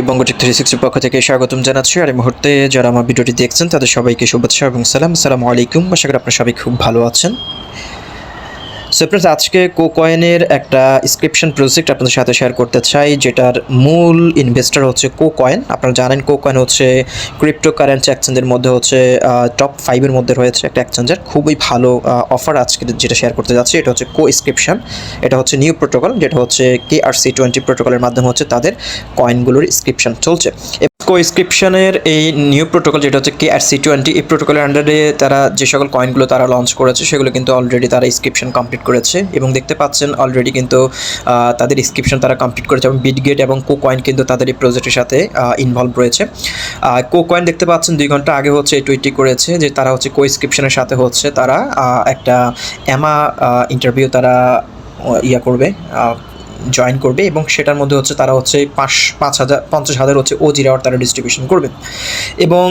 বঙ্গটেক 360 পক্ষ থেকে স্বাগতম জানাচ্ছি। আর এই মুহূর্তে যারা আমার ভিডিওটি দেখছেন তাদের সবাইকে শুভেচ্ছা এবং সালাম। আসসালামু আলাইকুম। আশা করি আপনারা সবাই খুব ভালো আছেন। সো ফ্রেন্ডস, আজকে কোকয়েনের একটা স্ক্রিপশন প্রজেক্ট আপনাদের সাথে শেয়ার করতে চাই, যেটার মূল ইনভেস্টর হচ্ছে কোকয়েন। আপনারা জানেন কোকয়েন হচ্ছে ক্রিপ্টোকারেন্সি এক্সচেঞ্জের মধ্যে হচ্ছে টপ 5-এর মধ্যে রয়েছে একটা এক্সচেঞ্জের। খুবই ভালো অফার আজকে যেটা শেয়ার করতে যাচ্ছি, এটা হচ্ছে কোস্ক্রিপশন। এটা হচ্ছে নিউ প্রোটোকল, যেটা হচ্ছে KRC-20 প্রোটোকলের মাধ্যমে হচ্ছে তাদের কয়েনগুলোর স্ক্রিপশন চলছে। কোস্ক্রিপশনের এই নিউ প্রোটোকল যেটা হচ্ছে KRC-20, এই প্রোটোকলের আন্ডারে তারা যে সকল কয়েনগুলো তারা লঞ্চ করেছে সেগুলো কিন্তু অলরেডি তারা স্ক্রিপশন কমপ্লিট করেছে এবং দেখতে পাচ্ছেন অলরেডি কিন্তু তাদের স্ক্রিপশন তারা কমপ্লিট করেছে এবং বিটগেট এবং কোকয়েন কিন্তু তাদের এই প্রজেক্টের সাথে ইনভলভ রয়েছে। কোকয়েন দেখতে পাচ্ছেন 2 ঘন্টা আগে হচ্ছে টুইটটি করেছে যে তারা হচ্ছে কোস্ক্রিপশনের সাথে হচ্ছে তারা একটা ইন্টারভিউ তারা করবে, জয়েন করবে এবং সেটার মধ্যে হচ্ছে তারা হচ্ছে 50,000 হচ্ছে ওজিরাওয়ার তারা ডিস্ট্রিবিউশন করবে। এবং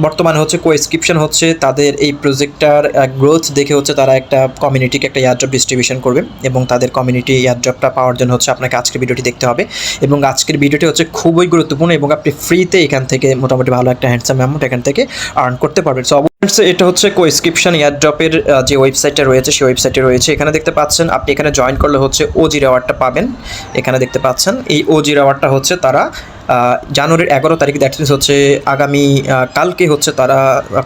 বর্তমানে হচ্ছে কোস্ক্রিপশন হচ্ছে তাদের এই প্রজেক্টটার গ্রোথ দেখে হচ্ছে তারা একটা কমিউনিটিকে একটা এয়ারড্রপ ডিস্ট্রিবিউশন করবে এবং তাদের কমিউনিটি এয়ারড্রপটা পাওয়ার জন্য হচ্ছে আপনাকে আজকের ভিডিওটি দেখতে হবে এবং আজকের ভিডিওটি হচ্ছে খুবই গুরুত্বপূর্ণ এবং আপনি ফ্রিতে এখান থেকে মোটামুটি ভালো একটা হ্যান্ডসাম অ্যামাউন্ট এখান থেকে আর্ন করতে পারবেন। সো এটা হচ্ছে কোস্ক্রিপশন এয়ারড্রপের যে ওয়েবসাইটটা রয়েছে সেই ওয়েবসাইটে রয়েছে। এখানে দেখতে পাচ্ছেন আপনি এখানে জয়েন করলে হচ্ছে ওজিরাওয়ারটা পাবেন। এখানে দেখতে পাচ্ছেন এই ওজিরাওয়ারটা হচ্ছে তারা জানুয়ারির 11 তারিখে, দ্যাট মিনস হচ্ছে আগামী কালকে হচ্ছে তারা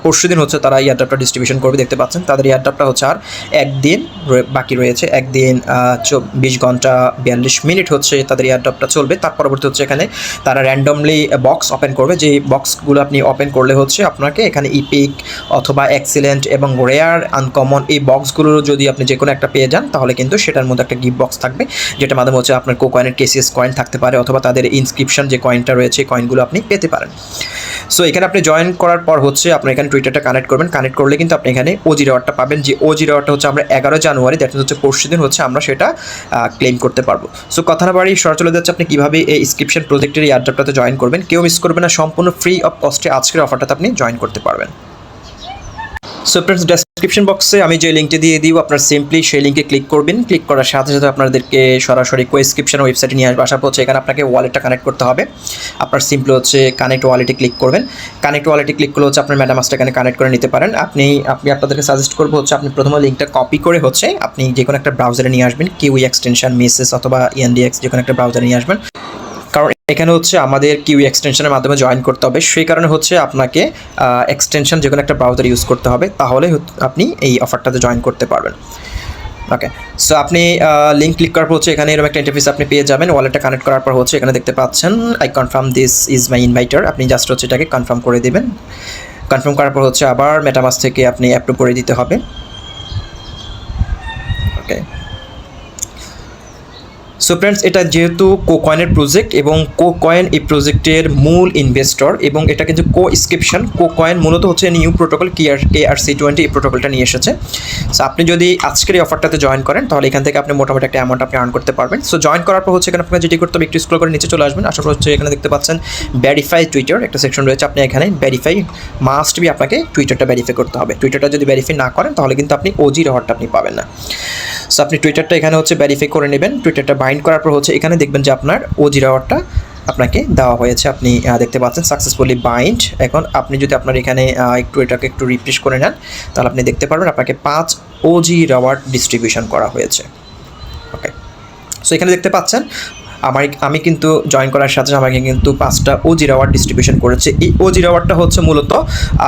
পরশু দিন হচ্ছে তারা এয়ারড্রপটা ডিস্ট্রিবিউশন করবে। দেখতে পাচ্ছেন তাদের এয়ারড্রপটা হচ্ছে আর একদিন বাকি রয়েছে। একদিন 20 ঘন্টা 42 মিনিট হচ্ছে তাদের এয়ারড্রপটা চলবে। তার পরবর্তী হচ্ছে এখানে তারা র্যান্ডমলি বক্স ওপেন করবে। যে বক্সগুলো আপনি ওপেন করলে হচ্ছে আপনাকে এখানে ইপিক অথবা এক্সিলেন্ট এবং রেয়ার আনকমন এই বক্সগুলো যদি আপনি যে কোনো একটা পেয়ে যান তাহলে কিন্তু সেটার মধ্যে একটা গিফট বক্স থাকবে, যেটার মাধ্যমে হচ্ছে আপনার কোকয়েনের KCS কয়েন থাকতে পারে অথবা তাদের ইনস্ক্রিপশন যে কয়েনটা রয়েছে কয়েনগুলো আপনি পেতে পারেন। সো এখানে আপনি জয়েন করার পর হচ্ছে আপনি এখানে টুইটারটা কানেক্ট করবেন। কানেক্ট করলে কিন্তু আপনি এখানে ওজিরাওয়ারটা পাবেন। যে ওজিরাওয়ারটা হচ্ছে আমরা 11 জানুয়ারি, দ্যাট মিনস হচ্ছে পরশু দিন হচ্ছে আমরা সেটা ক্লেম করতে পারবো। সো কথা না বাড়ি সরাসরি চলে যাচ্ছে আপনি কীভাবে এই স্ক্রিপশন প্রজেক্টের এই এয়ারড্রপটাতে জয়েন করবেন। কেউ মিস করবেন না, সম্পূর্ণ ফ্রি অফ কস্টে আজকের অফারটাতে আপনি জয়েন করতে পারবেন। সো ফ্রেন্ডস, ডেসক্রিপশন বক্সে আমি যে লিঙ্কটি দিয়ে দিব আপনার সিম্পলি সেই লিঙ্কে ক্লিক করবেন। ক্লিক করার সাথে সাথে আপনাদেরকে সরাসরি কোস্ক্রিপশন ওয়েবসাইটে নিয়ে আসবে। আসার পর হচ্ছে এখানে আপনাকে ওয়ালেটটা কানেক্ট করতে হবে। আপনার সিম্পলি হচ্ছে কানেক্ট ওয়ালেটে ক্লিক করবেন। কানেক্ট ওয়ালেটে ক্লিক করলে হচ্ছে আপনার মেটামাস্কটা এখানে কানেক্ট করে নিতে পারেন। আপনি আপনাদেরকে সাজেস্ট করবো হচ্ছে আপনি প্রথমে লিঙ্কটা কপি করে হচ্ছে আপনি যে কোনো একটা ব্রাউজারে নিয়ে আসবেন, কিউই এক্সটেনশন, মেসেস অথবা ENDX যে কোনো একটা ব্রাউজারে নিয়ে আসবেন। কারণ এখানে হচ্ছে আমাদের কিউই এক্সটেনশনের মাধ্যমে জয়েন করতে হবে, সেই কারণে হচ্ছে আপনাকে এক্সটেনশন যে কোনো একটা ব্রাউজার ইউজ করতে হবে, তাহলে আপনি এই অফারটাতে জয়েন করতে পারবেন। ওকে, সো আপনি লিঙ্ক ক্লিক করার পর হচ্ছে এখানে এরকম একটা ইন্টারফেস আপনি পেয়ে যাবেন। ওয়ালেটটা কানেক্ট করার পর হচ্ছে এখানে দেখতে পাচ্ছেন I confirm this is my inviter. আপনি জাস্ট হচ্ছে এটাকে কনফার্ম করে দেবেন। কনফার্ম করার পর হচ্ছে আবার মেটামাস্ক থেকে আপনি অ্যাপ্রুভ করে দিতে হবে। ওকে, সো ফ্রেন্ডস, এটা যেহেতু কোকয়েনের প্রজেক্ট এবং কোকয়েন এই প্রজেক্টের মূল ইনভেস্টর এবং এটা কিন্তু কোস্ক্রিপশন। কোকয়েন মূলত হচ্ছে নিউ প্রোটোকল KRC-20 এই প্রোটোকলটা নিয়ে এসেছে। সো আপনি যদি আজকের এই অফারটাতে জয়েন করেন তাহলে এখান থেকে আপনি মোটামুটি একটা অ্যামাউন্ট আপনি আর্ন করতে পারবেন। সো জয়েন করার পর হচ্ছে এখানে আপনাকে যেটি করতে হবে একটু স্ক্রল করে নিচে চলে আসবেন। আসার পর হচ্ছে এখানে দেখতে পাচ্ছেন ভেরিফাই টুইটার একটা সেকশন রয়েছে। আপনি এখানে ভেরিফাই মাস্ট বি, আপনাকে টুইটারটা ভেরিফাই করতে হবে। টুইটারটা যদি ভেরিফাই না করেন তাহলে কিন্তু আপনি ওজিরাওয়ারটা আপনি পাবেন না। সো আপনি টুইটারটা এখানে হচ্ছে ভেরিফাই করে নেবেন। টুইটারটা বাইন্ড করার পর হচ্ছে এখানে দেখবেন যে আপনার ওজিরাওয়ারটা আপনাকে দেওয়া হয়েছে। আপনি দেখতে পাচ্ছেন সাকসেসফুলি বাইন্ড। এখন আপনি যদি আপনার এখানে এটাকে একটু রিফ্রেশ করে নেন তাহলে আপনি দেখতে পারবেন আপনাকে 5 ওজিরাওয়ার ডিস্ট্রিবিউশন করা হয়েছে। ওকে, সো এখানে দেখতে পাচ্ছেন আমি কিন্তু জয়েন করার সাথে আমাকে কিন্তু 5টা ওজিরাওয়ার ডিস্ট্রিবিউশন করেছে। এই ওজিরাওয়ারটা হচ্ছে মূলত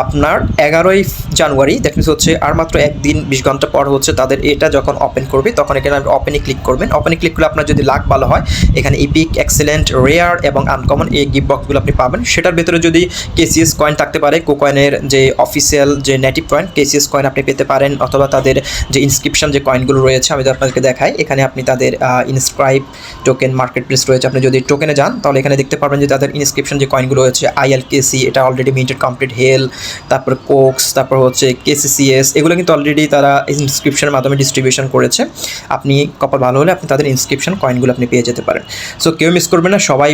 আপনার 11ই জানুয়ারি, দ্যাট মিনস হচ্ছে আর মাত্র একদিন 20 ঘন্টা পর হচ্ছে তাদের এটা যখন ওপেন করবে তখন এখানে আপনি ওপেনে ক্লিক করবেন। ওপেনে ক্লিক করলে আপনার যদি লাক ভালো হয় এখানে ইপিক, এক্সেলেন্ট, রেয়ার এবং আনকমন এই গিফট বক্সগুলো আপনি পাবেন। সেটার ভেতরে যদি KCS কয়েন থাকতে পারে, কোকয়েনের যে অফিসিয়াল যে নেটিভ কয়েন KCS কয়েন আপনি পেতে পারেন অথবা তাদের যে ইনস্ক্রিপশন যে কয়েনগুলো রয়েছে আমি আপনাদেরকে দেখাই। এখানে আপনি তাদের ইনস্ক্রাইব টোকেন মার্কেট প্লেস রয়েছে। আপনি যদি টোকেনে যান তাহলে এখানে দেখতে পারবেন যে তাদের ইনস্ক্রিপশন যে কয়েনগুলো রয়েছে ILKC, এটা অলরেডি মিন্টেড কমপ্লিট, হেল, তারপর কোক্স, তারপর হচ্ছে KCCS, এগুলো কিন্তু অলরেডি তারা ইনস্ক্রিপশনের মাধ্যমে ডিস্ট্রিবিউশন করেছে। আপনি কপাল ভালো হলে আপনি তাদের ইনস্ক্রিপশন কয়েনগুলো আপনি পেয়ে যেতে পারেন। সো কেউ মিস করবেন না, সবাই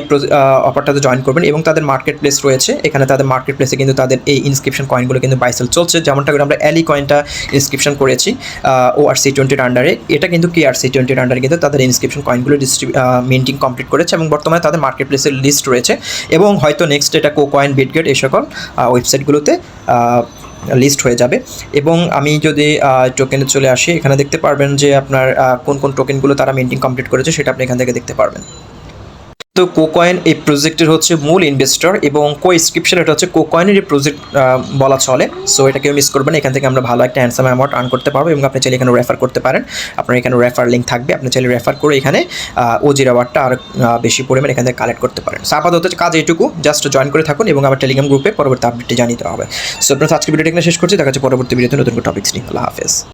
অফারটাতে জয়েন করবেন। এবং তাদের মার্কেট প্লেস রয়েছে, এখানে তাদের মার্কেট প্লেসে কিন্তু তাদের এই ইনস্ক্রিপশন কয়েনগুলো কিন্তু বাইসেল চলছে। যেমনটা করে আমরা অ্যালি কয়েনটা ইনস্ক্রিপশন করেছি ORC-20 আন্ডারে, এটা কিন্তু KRC-20 আন্ডারে কিন্তু তাদের ইনস্ক্রিপশন কয়েনগুলো মিন্টিং কমপ্লিট করেছে এবং বর্তমানে তাদের মার্কেট প্লেসের লিস্ট রয়েছে এবং হয়তো নেক্সট এটা কোকয়েন, বিটগেট এই সকল ওয়েবসাইটগুলোতে লিস্ট হয়ে যাবে। এবং আমি যদি টোকেনে চলে আসি, এখানে দেখতে পারবেন যে আপনার কোন কোন টোকেনগুলো তারা মিন্টিং কমপ্লিট করেছে সেটা আপনি এখান থেকে দেখতে পারবেন। তো কোকয়েন এই প্রজেক্টের হচ্ছে মূল ইনভেস্টর এবং কোস্ক্রিপশন এটা হচ্ছে কোকয়েনের এই প্রজেক্ট বলা চলে। সো এটা কেউ মিস করবেন, এখান থেকে আমরা ভালো একটা হ্যান্ডসাম অ্যামাউন্ট আর্ন করতে পারবো এবং আপনি চাইলে এখানে রেফার করতে পারেন। আপনার এখানে রেফার লিঙ্ক থাকবে, আপনি চাইলে রেফার করে এখানে ওজি রেওয়ার্ডটা আর বেশি পরিমাণ এখান থেকে কালেক্ট করতে পারেন। সো আপাতত কাজ এইটুকু, জাস্ট জয়েন করে থাকুন এবং আমার টেলিগ্রাম গ্রুপে পরবর্তী আপডেটটি জানিয়ে দেওয়া হবে। সো আপনার আজকে ভিডিওটা এখানে শেষ করছি, দেখা যাচ্ছে পরবর্তী ভিডিওতে নতুন কোনো টপিক্স নিয়ে। আল্লাহ হাফেজ।